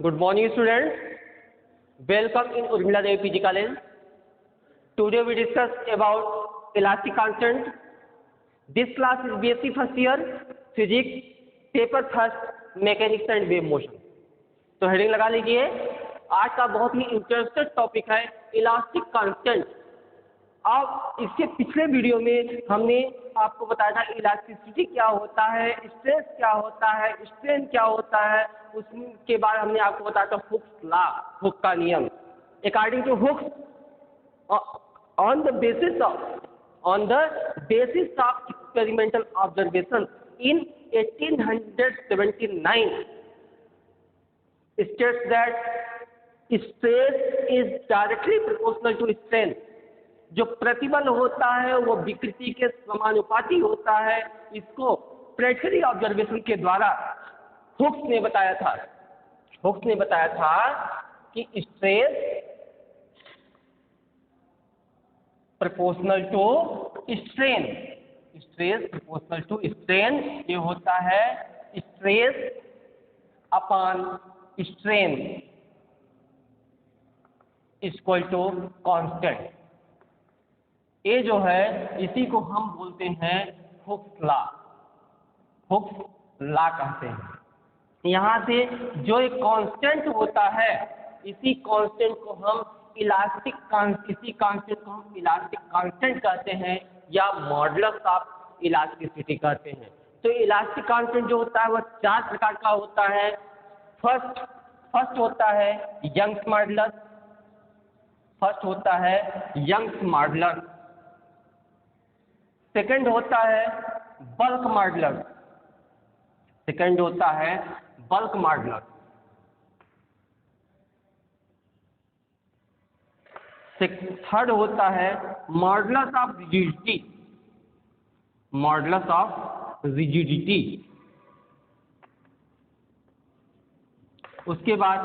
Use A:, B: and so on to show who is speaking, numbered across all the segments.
A: Good morning, students. Welcome in Urmila Devi PG College. Today we discuss about elastic constant. This class is BSc first year Physics, paper first, Mechanics and Wave Motion. तो heading लगा लीजिए. आज का बहुत ही interested topic है elastic constant. अब इसके पिछले वीडियो में हमने आपको बताया था इलास्टिसिटी क्या होता है, स्ट्रेस क्या होता है, स्ट्रेन क्या होता है. उसके बाद हमने आपको बताया था हुक्स लॉ, हुक का नियम. According to Hooke's, on the basis of experimental observation in 1879 states that stress is directly proportional to strain. जो प्रतिबल होता है वो विकृति के समानुपाती होता है. इसको प्लेनेटरी ऑब्जर्वेशन के द्वारा हुक्स ने बताया था कि stress proportional to strain. Stress proportional to strain ये होता है stress upon strain equal to constant. ये जो है इसी को हम बोलते हैं हुक्स लॉ. हुक्स लॉ कहते हैं. यहाँ से जो एक कांस्टेंट होता है इसी कांस्टेंट को हम इलास्टिक कांस्टेंट कहते हैं या मॉडुलस ऑफ इलास्टिसिटी कहते हैं. तो इलास्टिक कांस्टेंट जो होता है वह चार प्रकार का होता है. फर्स्ट होता है यंग्स मॉडुलस. सेकंड होता है बल्क मॉडुलस. थर्ड होता है मॉडुलस ऑफ रिजिडिटी. उसके बाद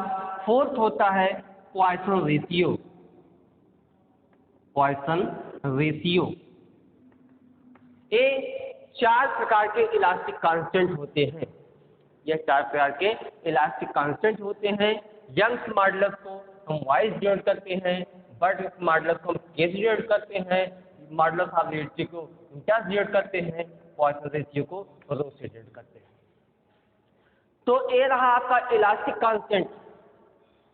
A: फोर्थ होता है पॉइसन रेशियो. ये चार प्रकार के इलास्टिक कांस्टेंट होते हैं. यंग्स मॉडुलस को हम वाई डिनोट करते हैं, बर्ट मॉडुलस को हम के डिनोट करते हैं, मॉडुलस ऑफ रिजिडिटी को इंटा डिनोट करते हैं, पॉइसन रेशियो को रो से डिनोट करते हैं. तो ये रहा आपका इलास्टिक कांस्टेंट.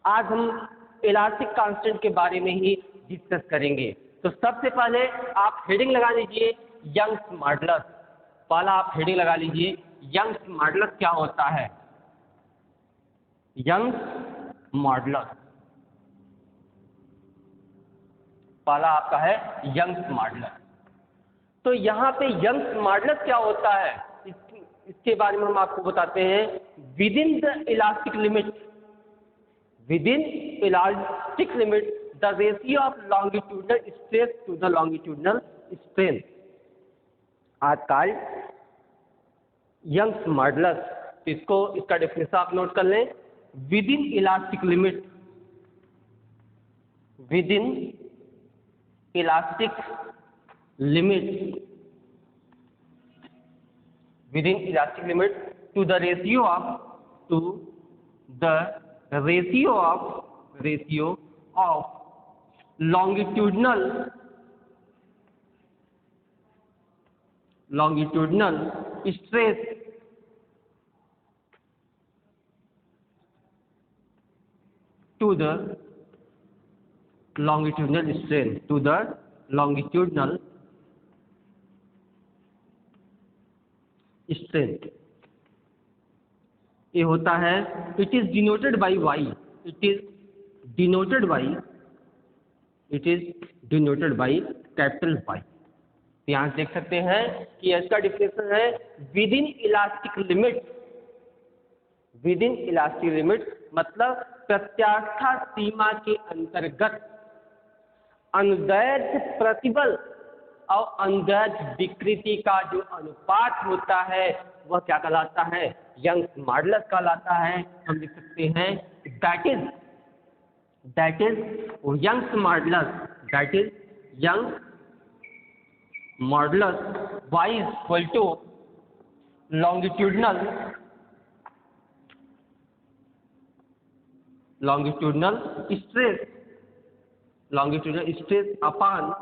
A: आज हम इलास्टिक कांस्टेंट के बारे में ही डिस्कस करेंगे. तो सबसे पहले आप हेडिंग लगा लीजिए यंग्स मॉडुलस. पहला आप हेडिंग लगा लीजिए यंग्स मॉडुलस क्या होता है. यंग्स मॉडुलस पहला आपका है यंग्स मॉडुलस. तो यहाँ पे यंग्स मॉडुलस क्या होता है इसके बारे में हम आपको बताते हैं. Within elastic limit the ratio of longitudinal stress to the longitudinal strain. आजकल यंग्स मॉडुलस, इसका डेफिनेशन आप नोट कर लें. Within elastic limit to the ratio of longitudinal stress to the longitudinal strain ये होता है. It is denoted by Y. Capital Y. यहाँ से देख सकते हैं कि इसका डिफिनेशन है विदिन इलास्टिक लिमिट मतलब प्रत्यास्था सीमा के अंतर्गत अनुदैर्घ्य प्रतिबल और अनुदैर्घ्य विकृति का जो अनुपात होता है वह क्या कहलाता है. यंग्स मॉडुलस कहलाता है. हम लिख सकते हैं that is Young's modulus y equal to longitudinal longitudinal stress, longitudinal stress upon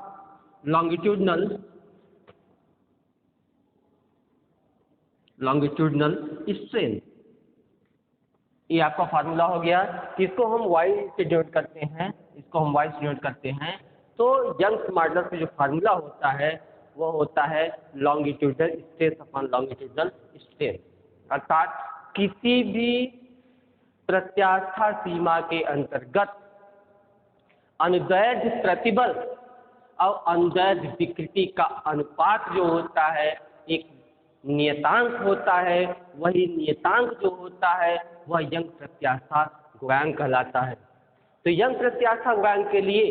A: longitudinal strain। ये आपका फार्मूला हो गया। इसको हम y से डिनोट करते हैं, इसको हम y से डिनोट करते हैं। तो यंग्स मॉडुलस में जो फार्मूला होता है वो होता है longitudinal stress upon longitudinal strain, अर्थात किसी भी प्रत्यास्था सीमा के अंतर्गत अनुदैर्ध्य प्रतिबल और अनुदैर्ध्य विकृति का अनुपात जो होता है एक नियतांक होता है। वही नियतांक जो होता है वह यंग प्रत्यास्था गुणांक कहलाता है। तो यंग प्रत्यास्था गुणांक के लिए,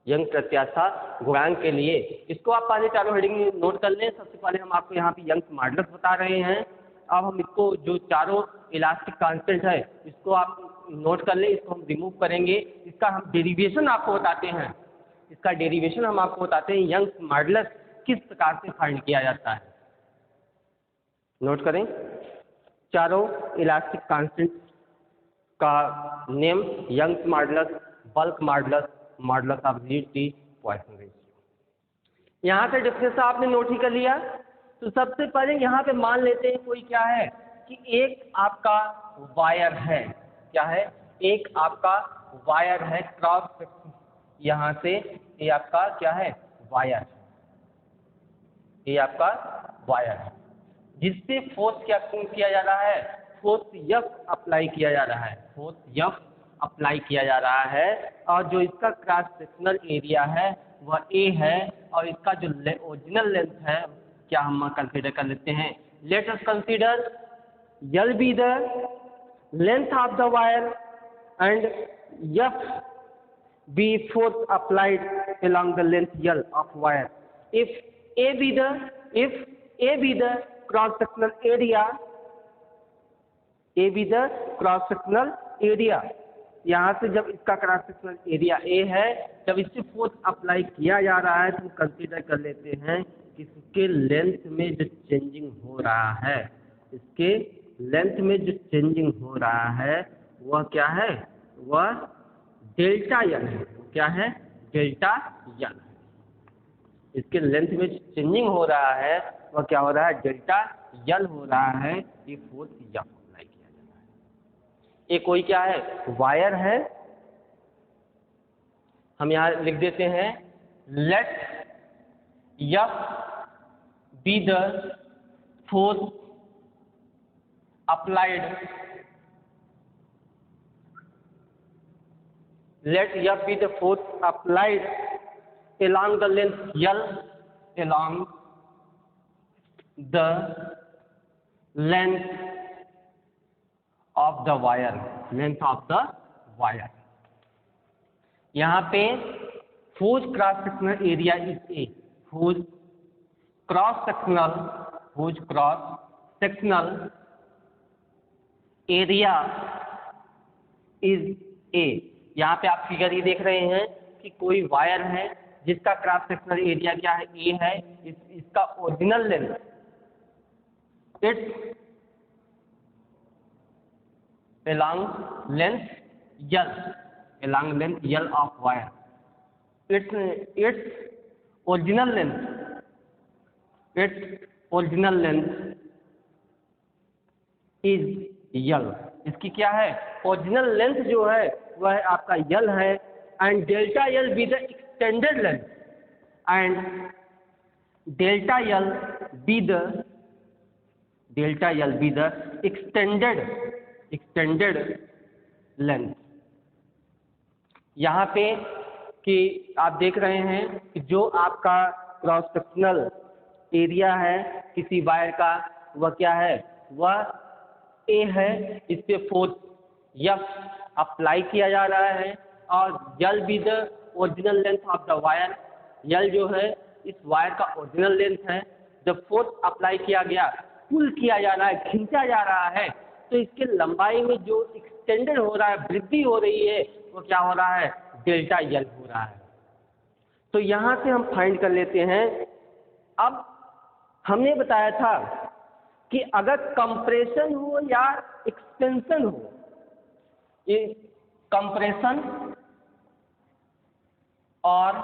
A: यंग प्रत्यास्था गुणांक के लिए इसको आप पहले चारों हेडिंग में नोट कर लें। सबसे पहले हम आपको यहाँ पे यंग्स मॉडुलस बता रहे हैं। अब हम इसको जो चारों इलास्टिक कांस्टेंट है इसको आप नोट कर लें, इसको हम रिमूव करेंगे। इसका हम डेरिवेशन आपको बताते हैं, इसका डेरिवेशन हम आपको बताते हैं यंग्स मॉडुलस किस प्रकार से फाइंड किया जाता है। नोट करें, चारों इलास्टिक कांस्टेंट का name Young's modulus, bulk modulus, modulus of rigidity, Poisson ratio. यहाँ से डिफरेंस आपने नोट ही कर लिया। तो सबसे पहले यहाँ पे मान लेते हैं कोई क्या है कि एक आपका वायर है, क्या है, एक आपका वायर है क्रॉस सेक्शन, यहाँ से ये आपका क्या है वायर, ये आपका वायर है जिससे फोर्स क्या किया जा रहा है, फोर्स F अप्लाई किया जा रहा है, फोर्स F अप्लाई किया जा रहा है। और जो इसका क्रॉस सेक्शनल एरिया है वह A है और इसका जो ओरिजिनल लेंथ है क्या हम कंसीडर कर लेते हैं। Let us consider L be the length of the wire and F be force applied along the length L of wire. If A be the cross sectional area, A be the cross sectional area, यहाँ से जब इसका cross sectional area A है, जब इससे force apply किया जा रहा है तो कंसीडर कर लेते हैं कि इसके लेंथ में जो चेंजिंग हो रहा है, इसके लेंथ में जो चेंजिंग हो रहा है वह क्या है, वह डेल्टा यल है। क्या है, डेल्टा यल। इसके लेंथ में चेंजिंग हो रहा है वह क्या हो रहा है, डेल्टा यल हो रहा है। ये फोर्स F अप्लाई किया जा रहा है। ये कोई क्या है, वायर है। हम यहाँ लिख देते हैं let F be the force applied, let F be the force applied along the length L, along the length of the wire, length of the wire। यहाँ पे force cross sectional area is A, force cross sectional area is A। यहाँ पे आप figure ये देख रहे हैं कि कोई वायर है जिसका क्रॉस सेक्शनल एरिया क्या है, A है। इसका original length, it's along length L, along length L of wire, its original length is L। इसकी क्या है, ओरिजिनल लेंथ जो है वह है आपका L है। And delta L be the extended length, and delta L be the extended length. यहाँ पे कि आप देख रहे हैं कि जो आपका क्रॉस सेक्शनल एरिया है किसी वायर का वह क्या है, वह A है। इस पे फोर्स F अप्लाई किया जा रहा है और L be the original length of the wire, L जो है इस वायर का ओरिजिनल लेंथ है। जब फोर्स अप्लाई किया गया, पुल किया जा रहा है, खींचा जा रहा है, तो इसके लंबाई में जो एक्सटेंडेड हो रहा है, वृद्धि हो रही है, वो क्या हो रहा है, डेल्टा L हो रहा है। तो यहाँ से हम फाइंड कर लेते हैं। अब हमने बताया था कि अगर कंप्रेशन हो या एक्सटेंशन हो ये कंप्रेशन और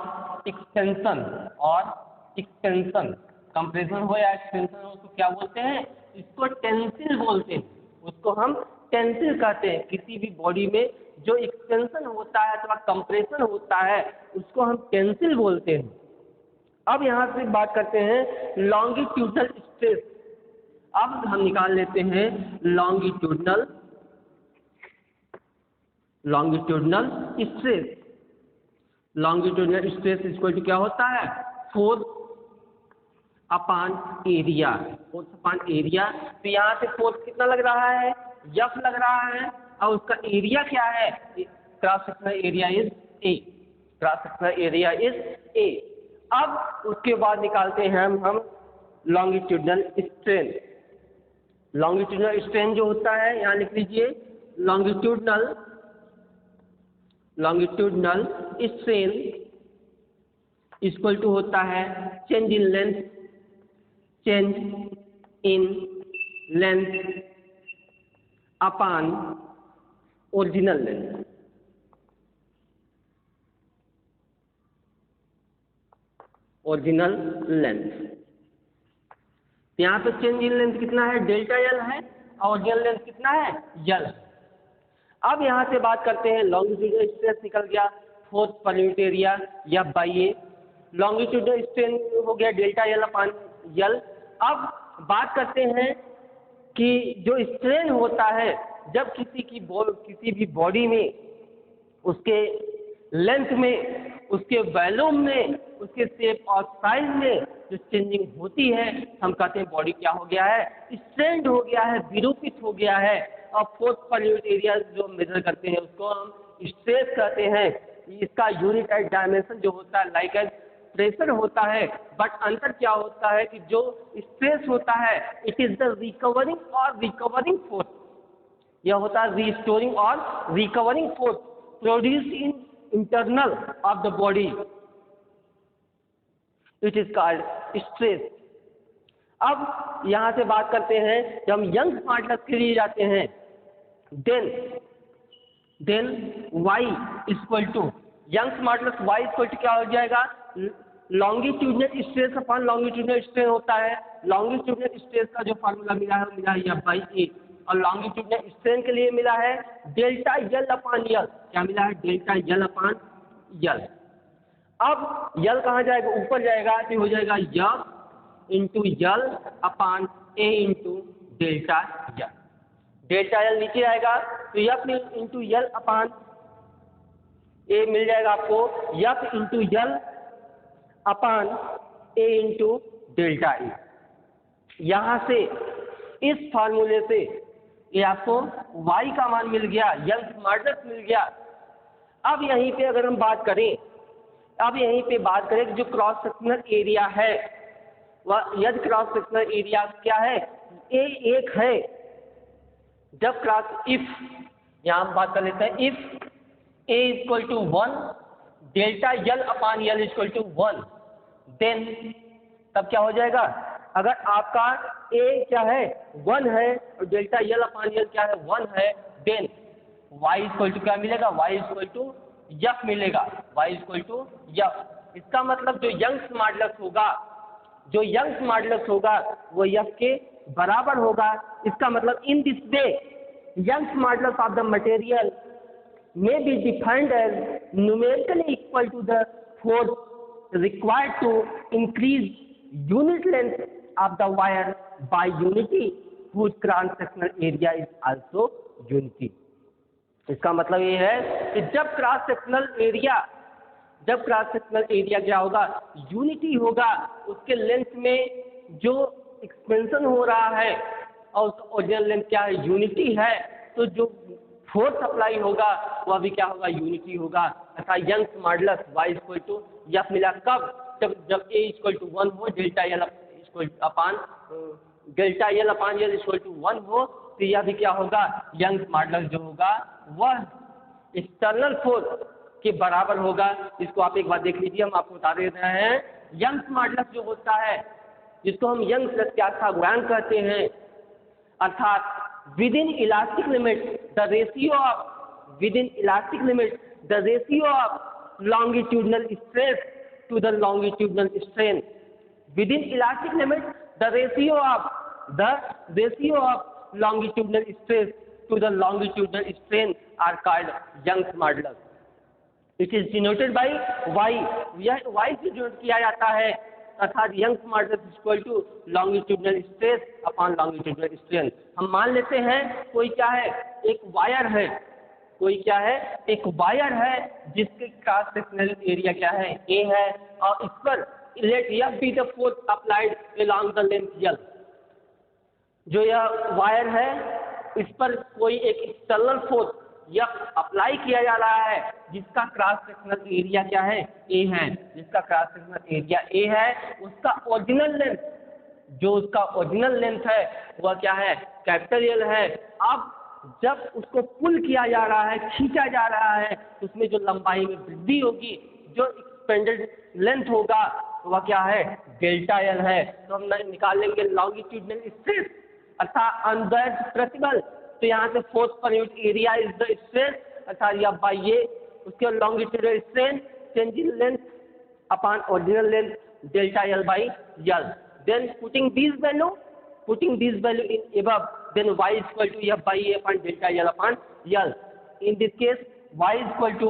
A: एक्सटेंशन कंप्रेशन हो या एक्सटेंशन हो उसको क्या बोलते हैं? इसको टेंसिल बोलते हैं। उसको हम टेंसिल कहते हैं। किसी भी बॉडी में जो एक्सटेंशन होता है अथवा कंप्रेशन होता है उसको हम टेंसिल बोलते हैं। अब यहाँ से बात करते हैं लॉन्गिट्यूडनल स्ट्रेस। अब हम निकाल लेते हैं longitudinal stress. Longitudinal stress equal to क्या होता है? Force upon area. Force upon area. तो यहाँ से फोर्स कितना लग रहा है? एफ लग रहा है और उसका एरिया क्या है? Cross sectional area is a. Cross sectional area is a. अब उसके बाद निकालते हैं हम लॉन्गिट्यूडनल स्ट्रेन। लॉन्गिट्यूडनल स्ट्रेन जो होता है यहाँ लिख लीजिए, लॉन्गिट्यूडनल स्ट्रेन इक्वल टू होता है change in length upon original length. यहाँ पे चेंज इन लेंथ कितना है? डेल्टा एल है और ओरिजिनल लेंथ कितना है? एल। अब यहाँ से बात करते हैं लॉन्गिट्यूडनल स्ट्रेस निकल गया फोर्स पर यूनिट एरिया या बाई ए। लॉन्गिट्यूडनल स्ट्रेन हो गया डेल्टा एल अपॉन एल। अब बात करते हैं कि जो स्ट्रेन होता है जब किसी भी बॉडी में उसके लेंथ में, उसके वॉल्यूम में, उसके शेप और साइज में जो चेंजिंग होती है हम कहते हैं बॉडी क्या हो गया है? स्ट्रेंड हो गया है, विरूपित हो गया है। और फोर्स पर यूनिट एरिया जो मेजर करते हैं उसको हम स्ट्रेस कहते हैं। इसका यूनिट एज डायमेंशन जो होता है लाइक एज प्रेशर होता है, बट अंतर क्या होता है कि जो स्ट्रेस होता है it is the recovering force. यह होता है रिस्टोरिंग और recovering force produce in internal of the body. It is called stress. अब यहाँ से बात करते हैं जब हम यंग स्मार्टनेस के लिए जाते हैं then y equal to young smartness y equal to क्या हो जाएगा? Longitudinal stress upon longitudinal strain होता है। लॉन्गिट्यूडनल स्ट्रेस का जो फार्मूला मिला है वो मिला है एफ बाई ए और लॉन्गिट्यूडनल स्ट्रेन के लिए मिला है डेल्टा यल अपॉन यल। क्या मिला है? डेल्टा यल अपॉन यल। अब यल कहाँ जाएगा? ऊपर जाएगा तो हो जाएगा एफ इंटू यल अपॉन ए इंटू डेल्टा यल। डेल्टा यल नीचे आएगा तो एफ इंटू यल अपॉन ए मिल जाएगा आपको F into L upon A into delta A. यहाँ से इस फार्मूले से ये आपको y का मान मिल गया, यंग स्मार्टनेस मिल गया। अब यहीं पे अगर हम बात करें कि जो क्रॉस सेक्शनल एरिया है वह यदि क्रॉस सेक्शनल एरिया क्या है? ए एक है। जब इफ यहाँ हम बात कर लेते हैं if A equal to 1 delta L upon L equal to 1 then तब क्या हो जाएगा? अगर आपका ए क्या है? 1 है और डेल्टा यल अपॉन यल क्या है? 1 है। देन y इक्वल टू क्या मिलेगा? y इक्वल टू यफ मिलेगा। y equal to F. इसका मतलब जो यंग स्मार्टनेस होगा वो यफ के बराबर होगा। इसका मतलब in this way young smartness of the material may be defined as numerically equal to the force required to increase unit length of the wire by unity whose cross sectional area is also unity। इसका मतलब ये है कि जब cross sectional area क्या होगा? Unity होगा। उसके लेंथ में जो एक्सपेंशन हो रहा है और उसका ओरिजिनल लेंथ क्या है? यूनिटी है। तो जो फोर्स सप्लाई होगा वह भी क्या होगा? यूनिटी होगा। तथा young modulus y equal to F मिला कब? जब a इक्वल टू 1 हो, delta L upon L equal to 1 हो, तो यह भी क्या होगा? यंग मॉडुलस जो होगा वह एक्सटर्नल फोर्स के बराबर होगा। इसको आप एक बार देख लीजिए, हम आपको बता दे रहे हैं। यंग मॉडुलस जो होता है जिसको हम यंग प्रत्यास्थापक कहते हैं, अर्थात within elastic limit the ratio of within elastic limit the ratio of longitudinal stress to the longitudinal strain. Within elastic limit the ratio of longitudinal stress to the longitudinal strain are called Young's modulus. It is denoted by y. यह y से denote किया जाता है, अर्थात Young's modulus equal to longitudinal stress upon longitudinal strain. हम मान लेते हैं कोई क्या है, एक वायर है, कोई क्या है, एक वायर है जिसके क्रॉस सेक्शनल एरिया क्या है, a है, और इस पर let F be the force applied along the length L। जो यह वायर है इस पर कोई एक एक्सटर्नल फोर्स F अप्लाई किया जा रहा है जिसका क्रॉस सेक्शनल एरिया क्या है, a है, जिसका क्रॉस सेक्शनल एरिया a है, उसका ओरिजिनल लेंथ, जो उसका ओरिजिनल लेंथ है वह क्या है, कैपिटल L है। अब जब उसको पुल किया जा रहा है, खींचा जा रहा है, उसमें जो लंबाई में वृद्धि होगी, जो एक्सपेंडेड लेंथ होगा वह क्या है, डेल्टा L है। तो हम निकाल लेंगे लॉन्गिट्यूडनल स्ट्रेस अर्थात अनबैलेंस्ड प्रतिबल। तो यहाँ से force per unit area is the stress अर्थात F बाई A, उसके longitudinal strain change in length upon original length delta L by L। Then putting this value in above, then y is equal to F by A upon delta L upon L. In this case y is equal to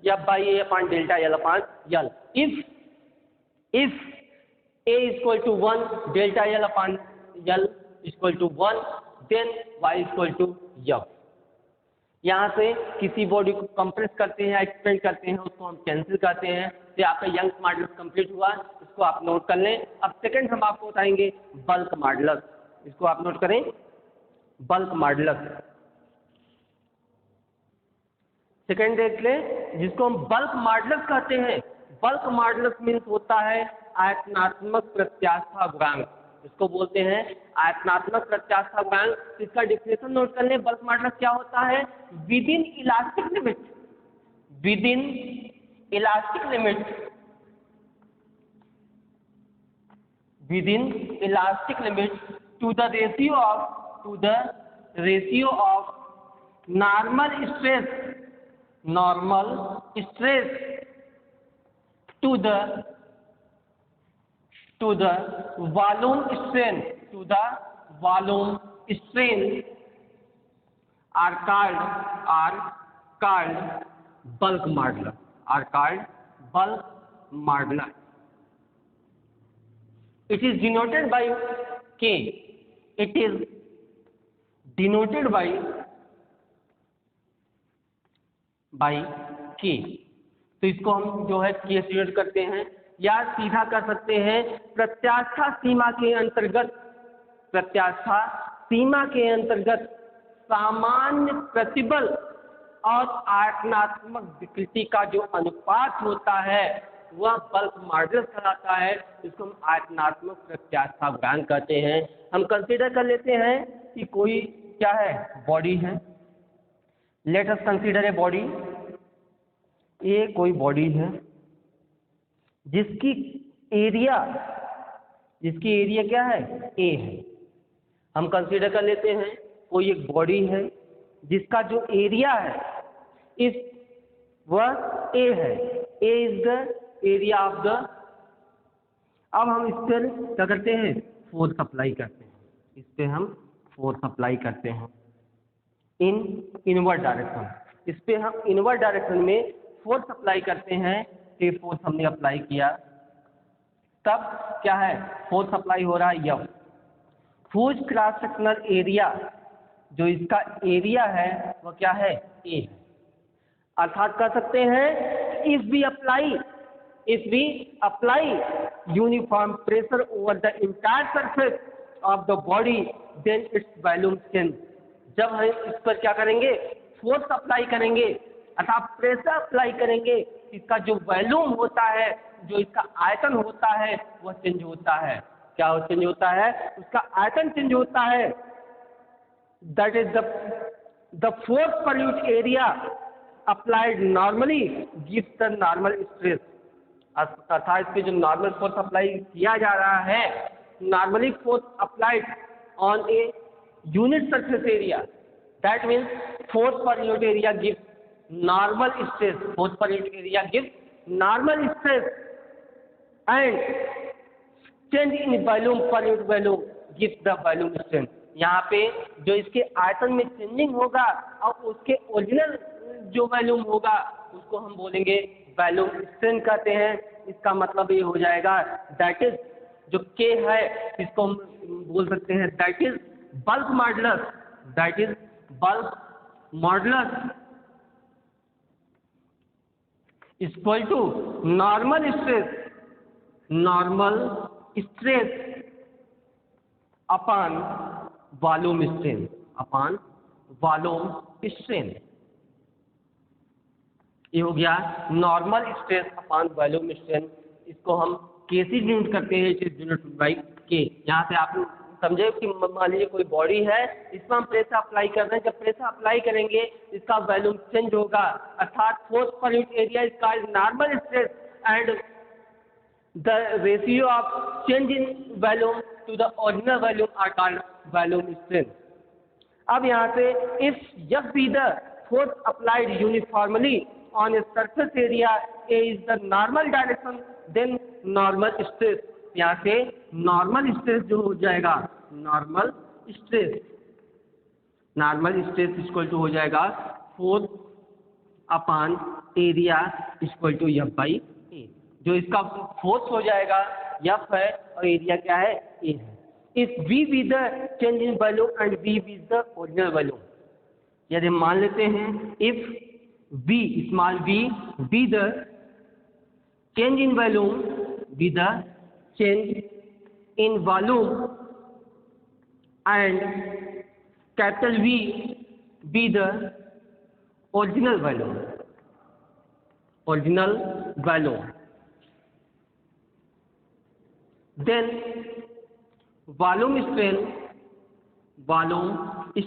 A: F by A upon delta L upon L. If A is equal to 1, delta L upon L is equal to 1, then y is equal to F। यहाँ से किसी body को compress करते हैं, expand करते हैं, उसको हम कैंसिल करते हैं, तो आपका यंग्स मॉडुलस कंप्लीट हुआ, इसको आप नोट कर लें। अब सेकंड हम आपको बताएंगे बल्क मॉडुलस, इसको आप नोट करें, बल्क मॉडुलस। सेकंड देख लें, जिसको हम बल्क मॉडुलस कहते हैं। बल्क मॉडुलस मीन्स होता है आयतनात्मक प्रत्यास्थ गुणांक, इसको बोलते हैं आयतनात्मक प्रत्यास्थ गुणांक। इसका डिफिनेशन नोट कर लें, बल्क मॉडुलस क्या होता है, within elastic limit to the ratio of normal stress to the volume strain are called bulk modulus, It is denoted by K. It is denoted by K। तो इसको हम जो है K से डिनोट करते हैं, या सीधा कर सकते हैं प्रत्यास्थ सीमा के अंतर्गत सामान्य प्रतिबल और आयतनात्मक विकृति का जो अनुपात होता है वह बल्क मॉडुलस कहलाता है। इसको हम आयतनात्मक प्रत्यास्थ गुणांक कहते हैं। हम कंसीडर कर लेते हैं कि कोई क्या है, बॉडी है। Let us consider a body. ये कोई बॉडी है जिसकी एरिया क्या है, ए है। हम कंसीडर कर लेते हैं कोई एक बॉडी है जिसका जो एरिया है वह ए है, A is the area of the. अब हम इस पर क्या करते हैं, फोर्स अप्लाई करते हैं, इस पे हम फोर्स अप्लाई करते हैं इन इनवर्ड डायरेक्शन। इस पे हम इनवर्ड डायरेक्शन में फोर्स अप्लाई करते हैं। ये फोर्स हमने अप्लाई किया, तब क्या है, फोर्स अप्लाई हो रहा है F। Whose cross sectional area, जो इसका एरिया है वह क्या है, A है। अर्थात कर सकते हैं if we apply uniform pressure over the entire surface of the body then its volume change. जब हम इस पर क्या करेंगे, फोर्स अप्लाई करेंगे अर्थात प्रेशर अप्लाई करेंगे, इसका जो वॉल्यूम होता है, जो इसका आयतन होता है वह चेंज होता है। क्या चेंज होता है, उसका आयतन चेंज होता है। That is the force per unit area applied normally gives the normal stress. अर्थात इस पे जो नॉर्मल फोर्स अप्लाई किया जा रहा है, normally force applied on a unit surface area That means force per unit area gives normal stress. Force per unit area gives normal stress, and change in volume per unit volume gives the volume strength. यहाँ पे जो इसके आयतन में changing होगा और उसके original जो वॉल्यूम होगा उसको हम बोलेंगे वॉल्यूम स्ट्रेंथ कहते हैं। इसका मतलब ये हो जाएगा दैट इज जो K है इसको हम बोल सकते हैं that is bulk modulus, that is bulk modulus equal to normal stress upon volume strain, upon volume strain. ये हो गया normal stress upon volume strain. इसको हम कैसे डिनोट करते हैं, इट इज डिनोटेड बाय के। यहाँ से आप समझे कि मान लीजिए कोई बॉडी है, इसमें हम प्रेशर अप्लाई कर रहे हैं। जब प्रेशर अप्लाई करेंगे इसका वॉल्यूम चेंज होगा, अर्थात force per unit area is called normal stress and the ratio of change in volume to the original volume are called volume strain. अब यहाँ से इफ जब भी the force applied uniformly on a surface area A is the normal direction, then normal stress। यहाँ से normal stress जो हो जाएगा normal stress इक्वल टू हो जाएगा force upon area equal to F by A। जो इसका फोर्स हो जाएगा F है और एरिया क्या है A है। If V be the change in volume and V be the original volume, यदि मान लेते हैं if V small v be the change in volume, be the change in volume and capital V be the original volume, then volume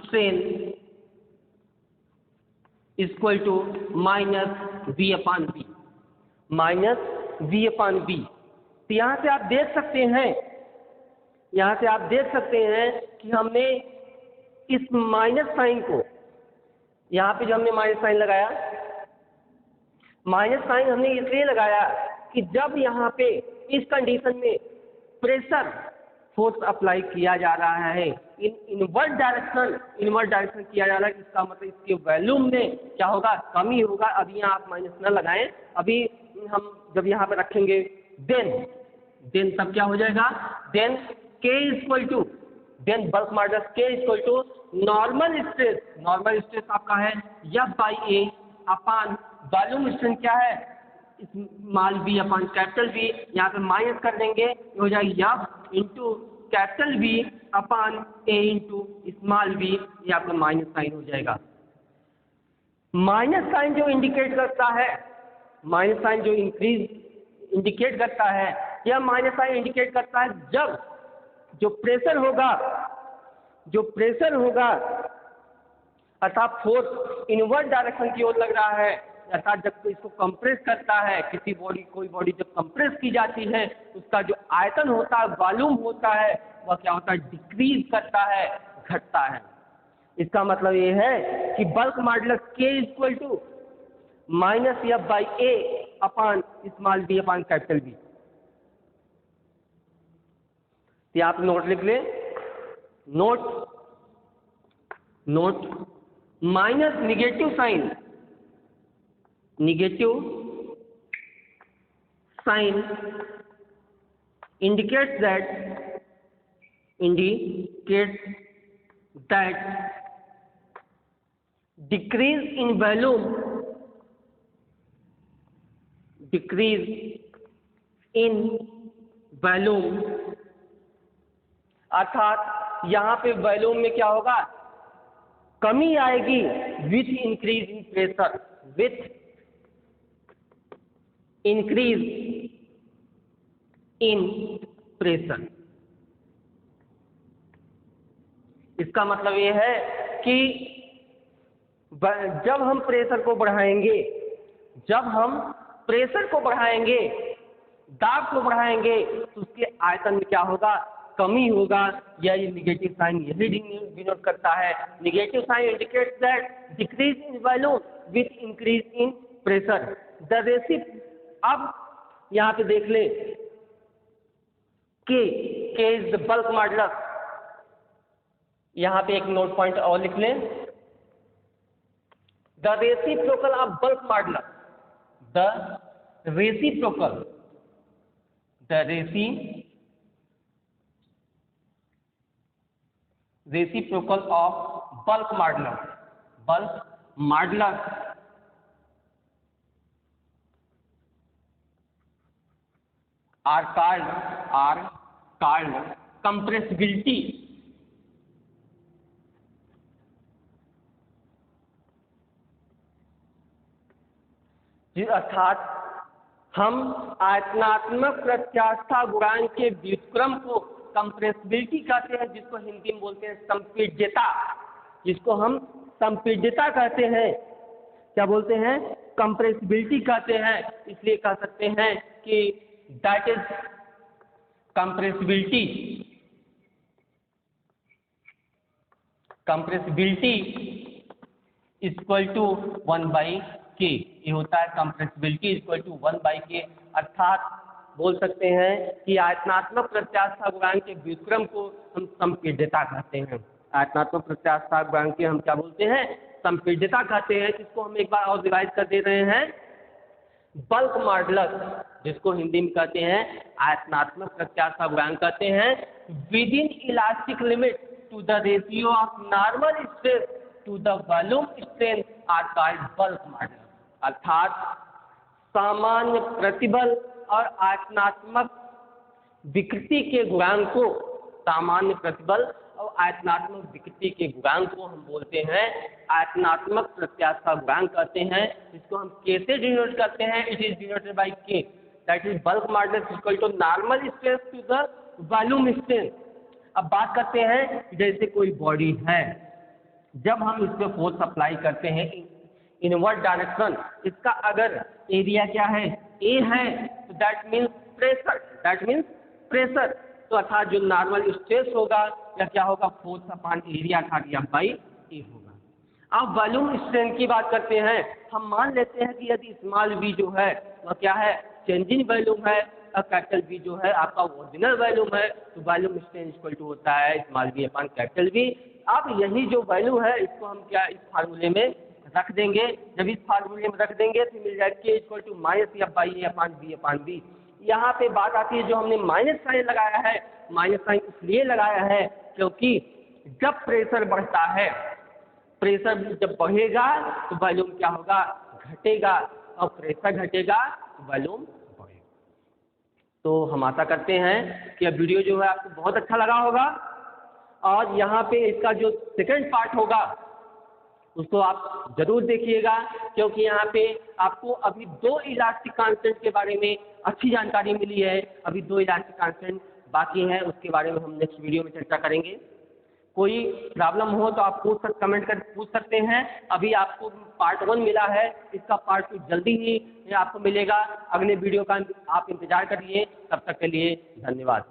A: strain equal to minus V upon B, minus V upon B। तो यहाँ से आप देख सकते हैं कि हमने इस माइनस साइन को, यहाँ पे जो हमने माइनस साइन लगाया, माइनस साइन हमने इसलिए लगाया कि जब यहाँ पे इस कंडीशन में प्रेशर फोर्स अप्लाई किया जा रहा है इनवर्ट डायरेक्शन किया जा रहा है, इसका मतलब इसके वॉल्यूम में क्या होगा, कमी होगा। अभी यहाँ आप माइनस न लगाएं, अभी हम जब यहाँ पे रखेंगे देन तब क्या हो जाएगा, then K equal to then bulk modulus K equal to normal stress आपका है F by A upon volume strain क्या है small v upon capital V। यहाँ पे माइनस कर देंगे, हो जाएगा F into capital V upon A into small v। ये आपका माइनस साइन हो जाएगा। माइनस साइन जो इंडिकेट करता है, माइनस साइन जो इंक्रीज इंडिकेट करता है, यह माइनस साइन इंडिकेट करता है जब जो प्रेशर होगा अर्थात फोर्स इनवर्ट डायरेक्शन की ओर लग रहा है, अर्थात जब कोई इसको कंप्रेस करता है, कोई बॉडी जब कंप्रेस की जाती है उसका जो आयतन होता है, वॉल्यूम होता है, वह क्या होता है, डिक्रीज करता है, घटता है। इसका मतलब ये है कि bulk modulus K equal to minus F by A upon small v upon capital V। तो आप नोट लिख लें, note minus negative sign indicates that decrease in volume अर्थात यहाँ पे वॉल्यूम में क्या होगा, कमी आएगी विथ इंक्रीज इन प्रेशर, इसका मतलब ये है कि जब हम प्रेशर को बढ़ाएंगे, दाब को बढ़ाएंगे तो उसके आयतन में क्या होगा, कमी होगा या ये निगेटिव साइन यही डिनोट करता है। Negative sign indicates that decrease in volume with increase in pressure. The अब यहाँ पे देख ले के इज द बल्क मॉडुलस। यहाँ पे एक नोट पॉइंट और लिख लें, the reciprocal of bulk modulus, the reciprocal of bulk modulus are called compressibility। अर्थात हम आयतनात्मक प्रत्यास्था गुणांक के व्युत्क्रम को कंप्रेसिबिलिटी कहते हैं, जिसको हिंदी में बोलते हैं संपीड्यता, जिसको हम संपीड्यता कहते हैं। क्या बोलते हैं? कंप्रेसिबिलिटी कहते हैं। इसलिए कह सकते हैं कि that is compressibility equal to 1/k। ये होता है कंप्रेसिबिलिटी इक्वल टू 1/k। अर्थात बोल सकते हैं कि आयतनात्मक प्रत्यास्था गुणांक के व्युत्क्रम को हम संपीड्यता कहते हैं। आयतनात्मक प्रत्यास्था गुणांक के हम क्या बोलते हैं? संपीड्यता कहते हैं। इसको हम एक बार और रिवाइज कर दे रहे हैं, बल्क मॉडुलस, जिसको हिंदी में कहते हैं आयतनात्मक प्रत्यास्था गुणांक कहते हैं, with in elastic limit to the ratio of normal stress to the volume strain are called bulk modulus. अर्थात सामान्य प्रतिबल और आयतनात्मक विकृति के गुणांक को, सामान्य प्रतिबल और आयतनात्मक विकृति के गुणांक को हम बोलते हैं आयतनात्मक प्रत्यास्था गुणांक कहते हैं। इसको हम के से डिनोट करते हैं, it is denoted by K, that is bulk modulus equal to normal stress to the volume strain. अब बात करते हैं, जैसे कोई बॉडी है, जब हम इस पर फोर्स अप्लाई करते हैं इनवर्ड डायरेक्शन, इसका अगर एरिया क्या है? ए है, तो दैट मीन्स प्रेशर। तो अर्थात जो नॉर्मल स्ट्रेस होगा या क्या होगा? फोर्स अपॉन एरिया का दिया बाई ए होगा। अब वॉल्यूम स्ट्रेन की बात करते हैं। हम मान लेते हैं कि यदि स्मॉल v जो है वह क्या है? चेंजिंग वॉल्यूम है, और कैपिटल V जो है आपका ओरिजिनल वॉल्यूम है, तो वॉल्यूम स्ट्रेन इक्वल टू होता है small v upon capital V। अब यही जो वैल्यू है इसको हम क्या इस फार्मूले में रख देंगे। जब इस फार्मूले में रख देंगे तो मिल जाएगा के इक्वल टू -F/A/V। यहाँ पे बात आती है, जो हमने माइनस साइन लगाया है, माइनस साइन इसलिए लगाया है क्योंकि जब प्रेशर बढ़ता है, प्रेशर जब बढ़ेगा तो वॉल्यूम क्या होगा? घटेगा, और प्रेशर घटेगा तो वॉल्यूम बढ़ेगा। तो हम आशा करते हैं कि अब वीडियो जो है आपको बहुत अच्छा लगा होगा, और यहाँ पे इसका जो सेकंड पार्ट होगा उसको आप जरूर देखिएगा, क्योंकि यहाँ पे आपको अभी 2 इलास्टिक कांस्टेंट के बारे में अच्छी जानकारी मिली है। अभी 2 इलास्टिक कांस्टेंट बाकी हैं, उसके बारे में हम नेक्स्ट वीडियो में चर्चा करेंगे। कोई प्रॉब्लम हो तो आप कमेंट कर पूछ सकते हैं। अभी आपको पार्ट 1 मिला है, इसका पार्ट 2 जल्दी ही आपको मिलेगा। अगले वीडियो का आप इंतजार करिए। तब तक के लिए धन्यवाद।